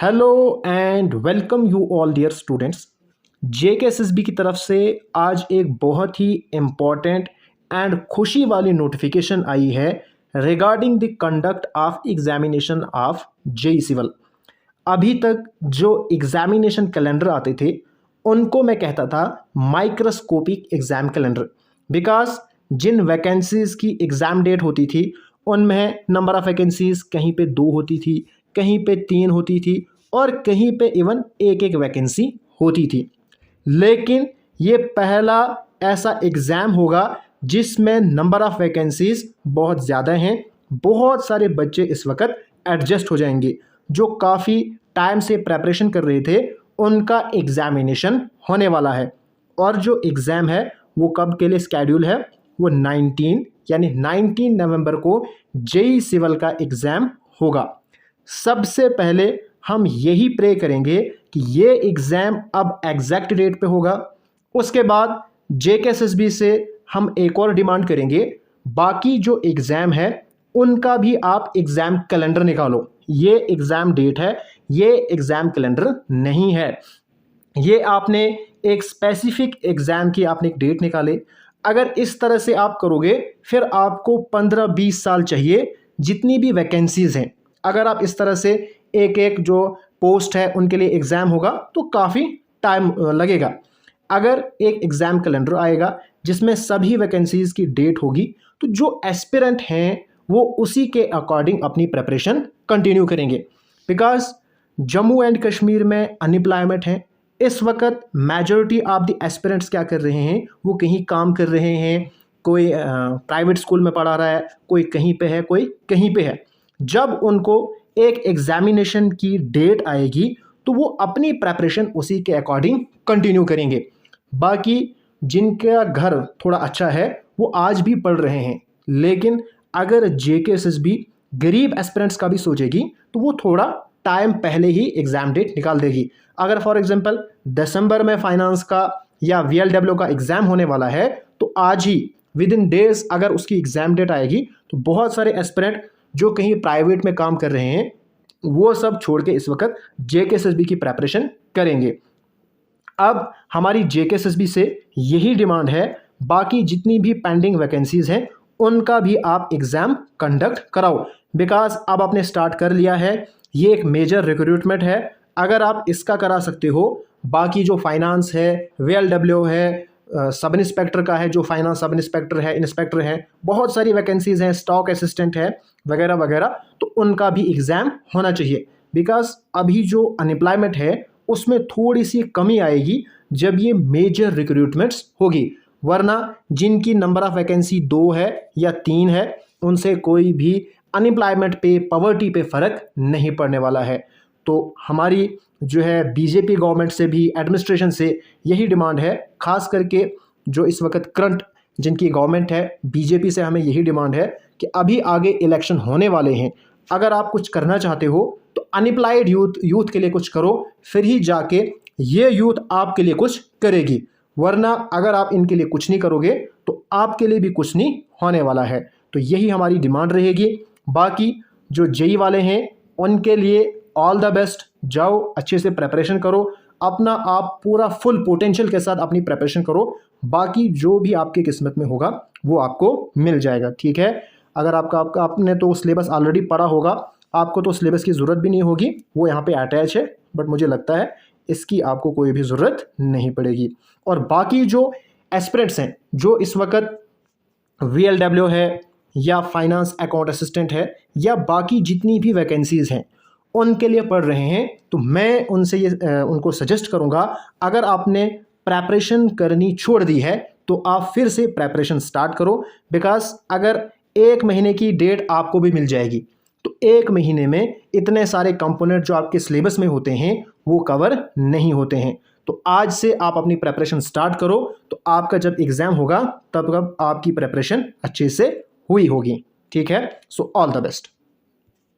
Hello and welcome you all dear students. JKSSB की तरफ से आज एक बहुत ही इम्पॉर्टेंट एंड खुशी वाली नोटिफिकेशन आई है regarding the conduct of examination of JE civil. अभी तक जो एग्जामिनेशन कैलेंडर आते थे उनको मैं कहता था माइक्रोस्कोपिक एग्ज़ाम कैलेंडर, बिकॉज जिन वैकेंसीज़ की एग्ज़ाम डेट होती थी उनमें नंबर ऑफ़ वैकेंसीज़ कहीं पे 2 होती थी, कहीं पे 3 होती थी और कहीं पे इवन एक वैकेंसी होती थी। लेकिन ये पहला ऐसा एग्ज़ाम होगा जिसमें नंबर ऑफ़ वैकेंसीज़ बहुत ज़्यादा हैं। बहुत सारे बच्चे इस वक्त एडजस्ट हो जाएंगे जो काफ़ी टाइम से प्रेपरेशन कर रहे थे, उनका एग्ज़ामिनेशन होने वाला है। और जो एग्ज़ाम है वो कब के लिए स्केड्यूल है, वो 19 नवंबर को जेई सिविल का एग्ज़ाम होगा। सबसे पहले हम यही प्रे करेंगे कि ये एग्ज़ाम अब एग्जैक्ट डेट पे होगा। उसके बाद जेकेएसएसबी से हम एक और डिमांड करेंगे, बाकी जो एग्ज़ाम है उनका भी आप एग्ज़ाम कैलेंडर निकालो। ये एग्ज़ाम डेट है, ये एग्ज़ाम कैलेंडर नहीं है। ये आपने एक स्पेसिफिक एग्ज़ाम की आपने एक डेट निकाले। अगर इस तरह से आप करोगे फिर आपको 15-20 साल चाहिए जितनी भी वैकेंसीज़ हैं। अगर आप इस तरह से एक एक जो पोस्ट है उनके लिए एग्ज़ाम होगा तो काफ़ी टाइम लगेगा। अगर एक एग्ज़ाम कैलेंडर आएगा जिसमें सभी वैकेंसीज़ की डेट होगी तो जो एस्पिरेंट हैं वो उसी के अकॉर्डिंग अपनी प्रिपरेशन कंटिन्यू करेंगे। बिकॉज जम्मू एंड कश्मीर में अनएम्प्लॉयमेंट है इस वक्त। मेजॉरिटी ऑफ द एस्पिरेंट्स क्या कर रहे हैं, वो कहीं काम कर रहे हैं, कोई प्राइवेट स्कूल में पढ़ा रहा है, कोई कहीं पे है, कोई कहीं पे है। जब उनको एक एग्जामिनेशन की डेट आएगी तो वो अपनी प्रेपरेशन उसी के अकॉर्डिंग कंटिन्यू करेंगे। बाकी जिनका घर थोड़ा अच्छा है वो आज भी पढ़ रहे हैं, लेकिन अगर जेकेएसएसबी गरीब एस्पिरेंट्स का भी सोचेगी तो वो थोड़ा टाइम पहले ही एग्ज़ाम डेट निकाल देगी। अगर फॉर एग्जांपल दिसंबर में फाइनेंस का या वीएलडब्ल्यू का एग्ज़ाम होने वाला है तो आज ही विद इन डेज अगर उसकी एग्ज़ाम डेट आएगी तो बहुत सारे एस्पिरेंट जो कहीं प्राइवेट में काम कर रहे हैं वो सब छोड़ के इस वक्त जेकेएसएसबी की प्रेपरेशन करेंगे। अब हमारी जेकेएसएसबी से यही डिमांड है, बाकी जितनी भी पेंडिंग वैकेंसीज़ हैं उनका भी आप एग्ज़ाम कंडक्ट कराओ। बिकॉज अब आपने स्टार्ट कर लिया है, ये एक मेजर रिक्रूटमेंट है। अगर आप इसका करा सकते हो, बाकी जो फाइनेंस है, वीएलडब्ल्यू है, सब इंस्पेक्टर का है, जो फाइनेंस सब इंस्पेक्टर है, इंस्पेक्टर है, बहुत सारी वैकेंसीज़ हैं, स्टॉक असिस्टेंट है वगैरह वगैरह, तो उनका भी एग्ज़ाम होना चाहिए। बिकॉज अभी जो अनएम्प्लॉयमेंट है उसमें थोड़ी सी कमी आएगी जब ये मेजर रिक्रूटमेंट्स होगी, वरना जिनकी नंबर ऑफ़ वैकेंसी 2 है या 3 है उनसे कोई भी अनएम्प्लॉयमेंट पे, पॉवर्टी पे फ़र्क नहीं पड़ने वाला है। तो हमारी जो है बीजेपी गवर्नमेंट से भी, एडमिनिस्ट्रेशन से यही डिमांड है, ख़ास करके जो इस वक्त करंट जिनकी गवर्नमेंट है बीजेपी से हमें यही डिमांड है कि अभी आगे इलेक्शन होने वाले हैं। अगर आप कुछ करना चाहते हो तो अनएम्प्लॉयड यूथ के लिए कुछ करो, फिर ही जाके ये यूथ आपके लिए कुछ करेगी। वरना अगर आप इनके लिए कुछ नहीं करोगे तो आपके लिए भी कुछ नहीं होने वाला है। तो यही हमारी डिमांड रहेगी। बाकी जो जेई वाले हैं उनके लिए ऑल द बेस्ट। जाओ अच्छे से प्रेपरेशन करो, अपना आप पूरा फुल पोटेंशियल के साथ अपनी प्रेपरेशन करो। बाकी जो भी आपकी किस्मत में होगा वो आपको मिल जाएगा, ठीक है। अगर आपने तो सिलेबस ऑलरेडी पढ़ा होगा, आपको तो सिलेबस की ज़रूरत भी नहीं होगी, वो यहाँ पे अटैच है, बट मुझे लगता है इसकी आपको कोई भी ज़रूरत नहीं पड़ेगी। और बाकी जो एस्पिरेंट्स हैं जो इस वक्त वीएलडब्ल्यू है या फाइनेंस अकाउंट असिस्टेंट है या बाकी जितनी भी वैकेंसीज़ हैं उनके लिए पढ़ रहे हैं, तो मैं उनसे उनको सजेस्ट करूंगा, अगर आपने प्रेपरेशन करनी छोड़ दी है तो आप फिर से प्रेपरेशन स्टार्ट करो। बिकॉज अगर 1 महीने की डेट आपको भी मिल जाएगी तो 1 महीने में इतने सारे कंपोनेंट जो आपके सिलेबस में होते हैं वो कवर नहीं होते हैं। तो आज से आप अपनी प्रेपरेशन स्टार्ट करो, तो आपका जब एग्ज़ाम होगा तब आपकी प्रेपरेशन अच्छे से हुई होगी, ठीक है। So all the best.